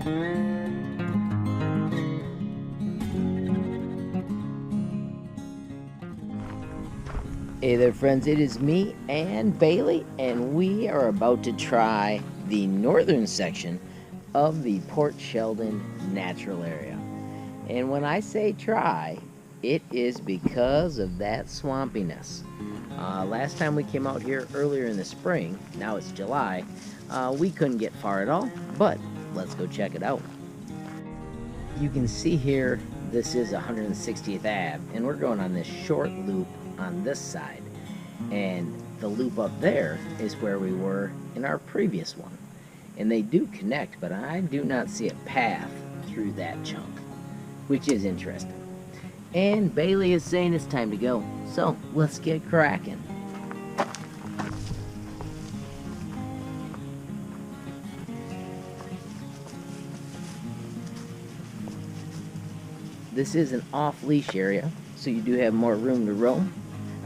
Hey there friends, it is me and Bailey, and we are about to try the northern section of the Port Sheldon natural area. And when I say try, it is because of that swampiness. Last time we came out here earlier in the spring, now it's July, we couldn't get far at all, but let's go check it out. You can see here, this is 160th Ave, and we're going on this short loop on this side, and the loop up there is where we were in our previous one, and they do connect, but I do not see a path through that chunk, which is interesting. And Bailey is saying it's time to go, so let's get cracking. This is an off-leash area, so you do have more room to roam.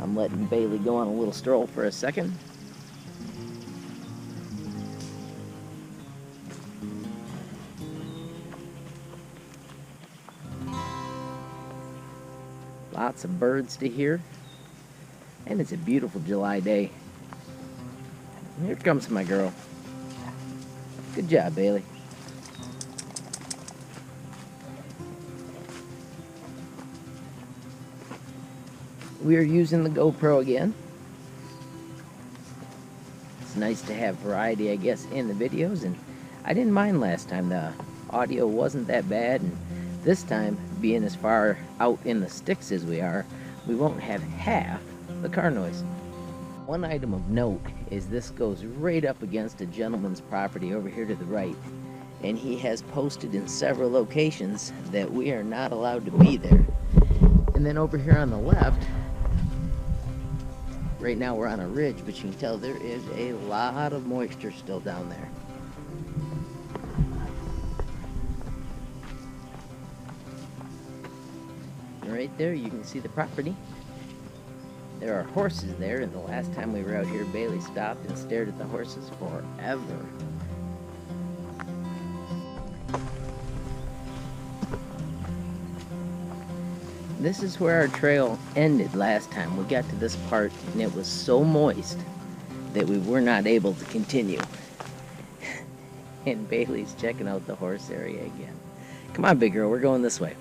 I'm letting Bailey go on a little stroll for a second. Lots of birds to hear, and it's a beautiful July day. Here comes my girl. Good job, Bailey. We are using the GoPro again. It's nice to have variety, I guess, in the videos, and I didn't mind last time. The audio wasn't that bad, and this time, being as far out in the sticks as we are, we won't have half the car noise. One item of note is this goes right up against a gentleman's property over here to the right, and he has posted in several locations that we are not allowed to be there. And then over here on the left, right now we're on a ridge, but you can tell there is a lot of moisture still down there. And right there you can see the property. There are horses there, and the last time we were out here, Bailey stopped and stared at the horses forever. This is where our trail ended last time. We got to this part and it was so moist that we were not able to continue. And Bailey's checking out the horse area again. Come on, big girl, we're going this way.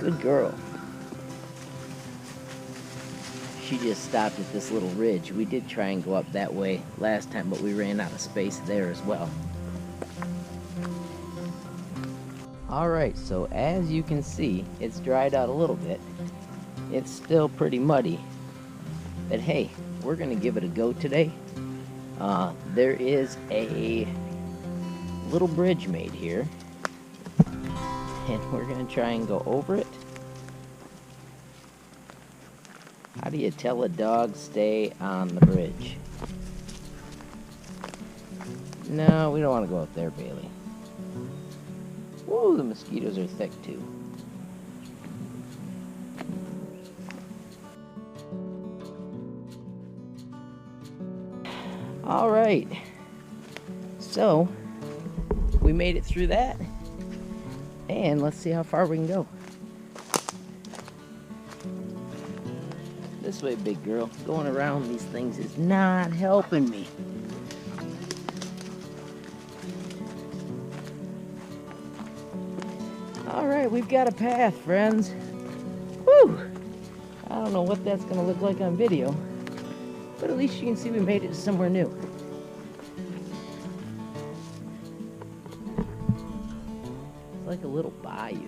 Good girl. She just stopped at this little ridge. We did try and go up that way last time, but we ran out of space there as well. Alright, so as you can see, it's dried out a little bit. It's still pretty muddy. But hey, we're going to give it a go today. There is a little bridge made here, and we're going to try and go over it. How do you tell a dog stay on the bridge? No, we don't want to go up there, Bailey. Whoa, the mosquitoes are thick too. Alright, so we made it through that, and let's see how far we can go. This way, big girl. Going around these things is not helping me. Alright, we've got a path, friends. Whew! I don't know what that's going to look like on video, but at least you can see we made it somewhere new. It's like a little bayou.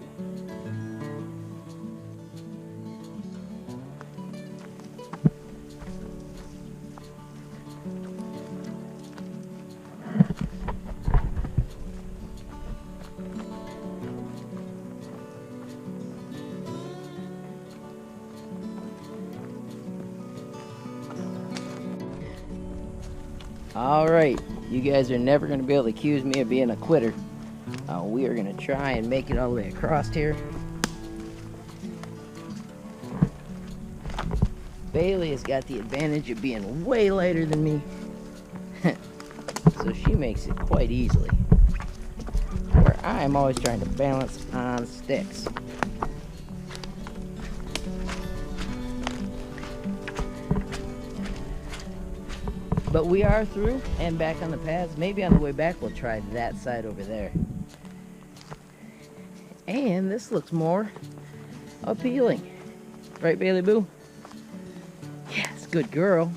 Alright, you guys are never going to be able to accuse me of being a quitter. We are going to try and make it all the way across here. Bailey has got the advantage of being way lighter than me, so she makes it quite easily, where I'm always trying to balance on sticks. But we are through and back on the paths. Maybe on the way back we'll try that side over there. And this looks more appealing. Right, Bailey Boo? Yes, good girl.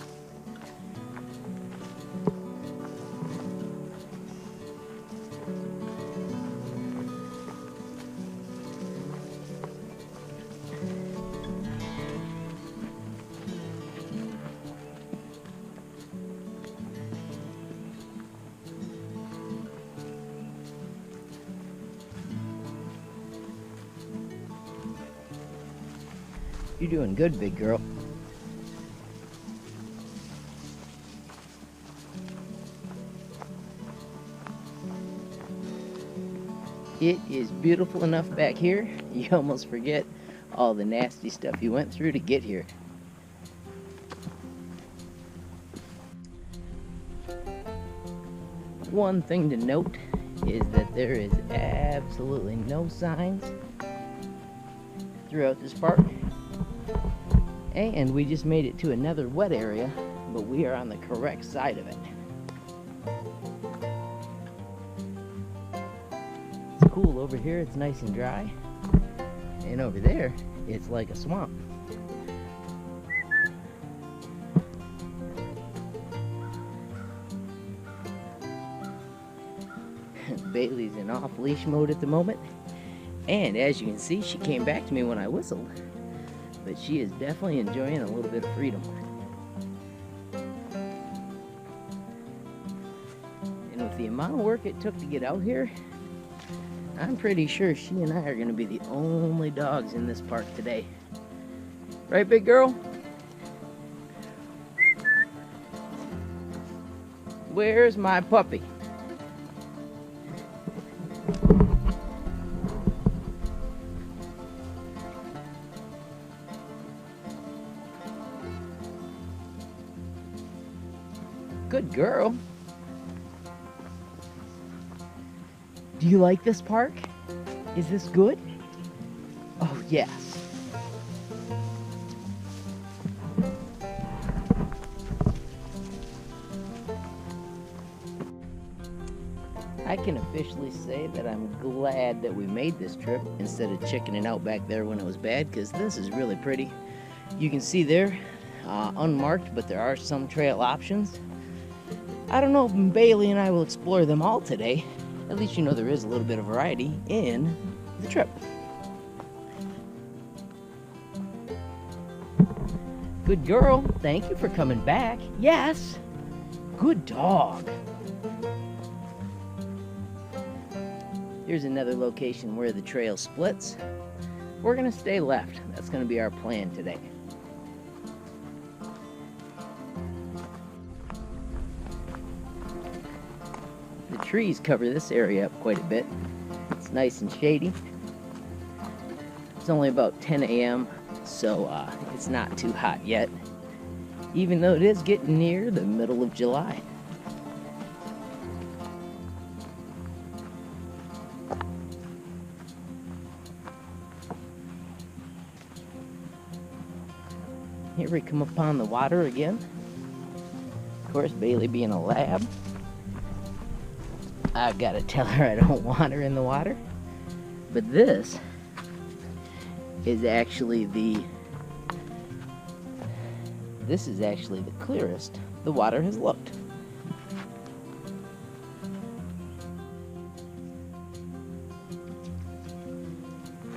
You're doing good, big girl. It is beautiful enough back here, you almost forget all the nasty stuff you went through to get here. One thing to note is that there is absolutely no signs throughout this park. And we just made it to another wet area, but we are on the correct side of it. It's cool over here, it's nice and dry. And over there, it's like a swamp. Bailey's in off-leash mode at the moment. And as you can see, she came back to me when I whistled. But she is definitely enjoying a little bit of freedom. And with the amount of work it took to get out here, I'm pretty sure she and I are going to be the only dogs in this park today. Right, big girl? Where's my puppy? Good girl. Do you like this park? Is this good? Oh, yes. I can officially say that I'm glad that we made this trip instead of chickening out back there when it was bad, because this is really pretty. You can see there, unmarked, but there are some trail options. I don't know if Bailey and I will explore them all today. At least you know there is a little bit of variety in the trip. Good girl. Thank you for coming back. Yes. Good dog. Here's another location where the trail splits. We're going to stay left. That's going to be our plan today. The trees cover this area up quite a bit. It's nice and shady. It's only about 10 a.m., so it's not too hot yet, even though it is getting near the middle of July. Here we come upon the water again. Of course, Bailey being a lab, I've got to tell her I don't want her in the water. But this is actually the clearest the water has looked.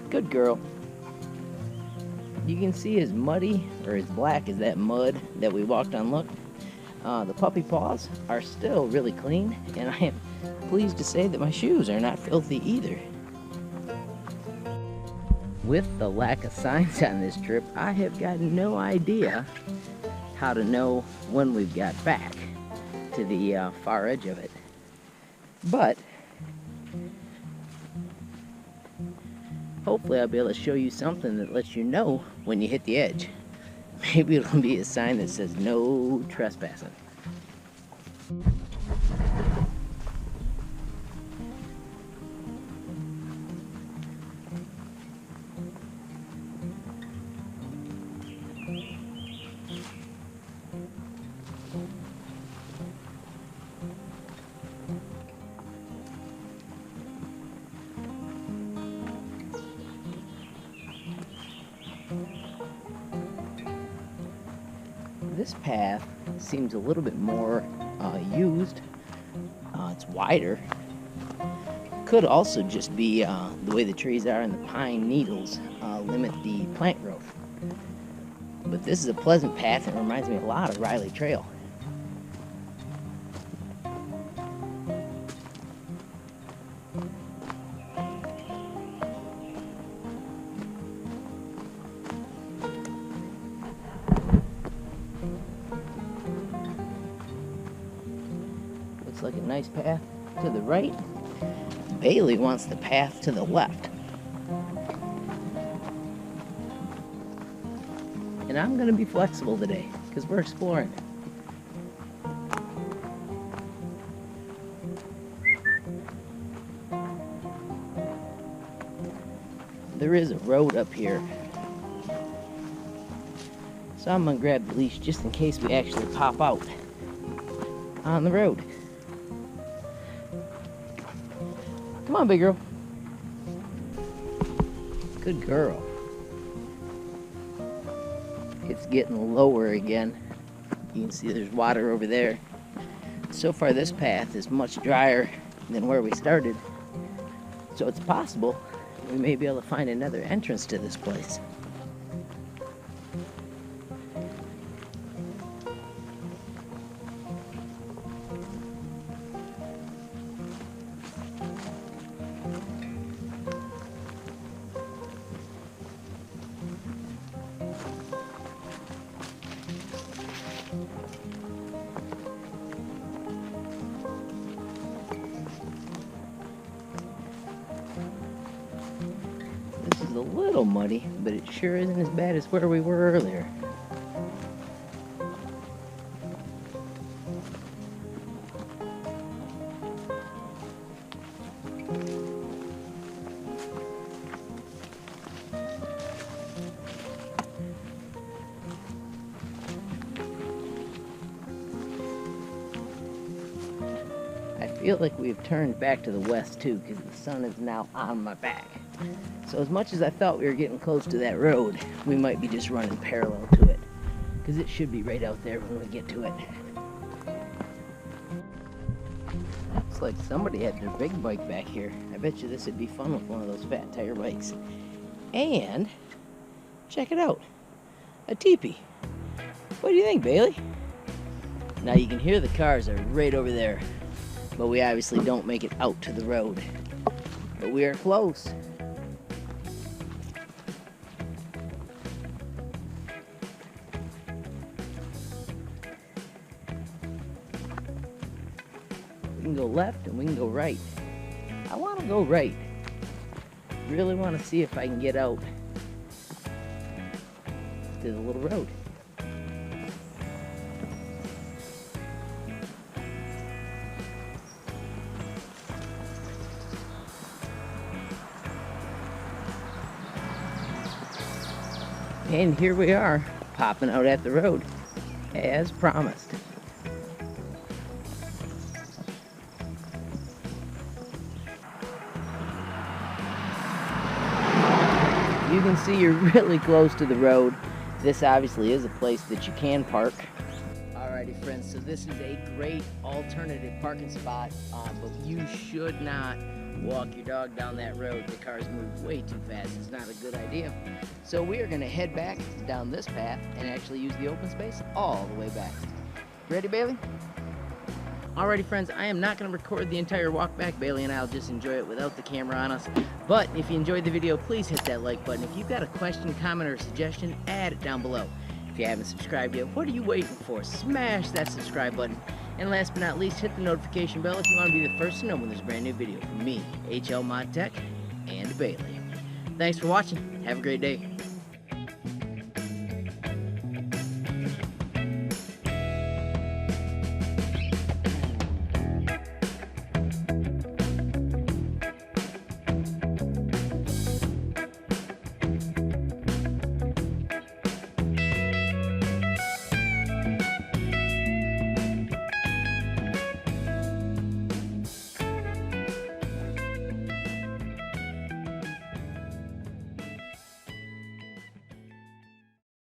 Good girl. You can see as muddy or as black as that mud that we walked on looked. The puppy paws are still really clean, and I am pleased to say that my shoes are not filthy either. With the lack of signs on this trip, I have got no idea how to know when we've got back to the far edge of it. But hopefully I'll be able to show you something that lets you know when you hit the edge. Maybe it'll be a sign that says no trespassing. This path seems a little bit more used. It's wider. Could also just be the way the trees are and the pine needles limit the plant growth. But this is a pleasant path and it reminds me a lot of Riley Trail. Looks like a nice path to the right. Bailey wants the path to the left. And I'm going to be flexible today because we're exploring. There is a road up here, so I'm going to grab the leash just in case we actually pop out on the road. Come on, big girl. Good girl. It's getting lower again. You can see there's water over there. So far this path is much drier than where we started. So it's possible we may be able to find another entrance to this place. This is a little muddy, but it sure isn't as bad as where we were earlier. I feel like we've turned back to the west too, because the sun is now on my back. So as much as I thought we were getting close to that road, we might be just running parallel to it, because it should be right out there when we get to it. Looks like somebody had their big bike back here. I bet you this would be fun with one of those fat tire bikes. And check it out, a teepee. What do you think, Bailey? Now you can hear the cars are right over there, but we obviously don't make it out to the road. But we are close. We can go left and we can go right. I want to go right. Really want to see if I can get out to the little road. And here we are, popping out at the road, as promised. You can see you're really close to the road. This obviously is a place that you can park. Alrighty friends, so this is a great alternative parking spot, but you should not walk your dog down that road. The cars move way too fast. It's not a good idea. So we are going to head back down this path and actually use the open space all the way back. Ready, Bailey? Alrighty friends, I am not going to record the entire walk back. Bailey and I will just enjoy it without the camera on us. But if you enjoyed the video, please hit that like button. If you've got a question, comment, or suggestion, add it down below. If you haven't subscribed yet, what are you waiting for? Smash that subscribe button. And last but not least, hit the notification bell if you want to be the first to know when there's a brand new video from me, HLModTech, and Bailey. Thanks for watching. Have a great day.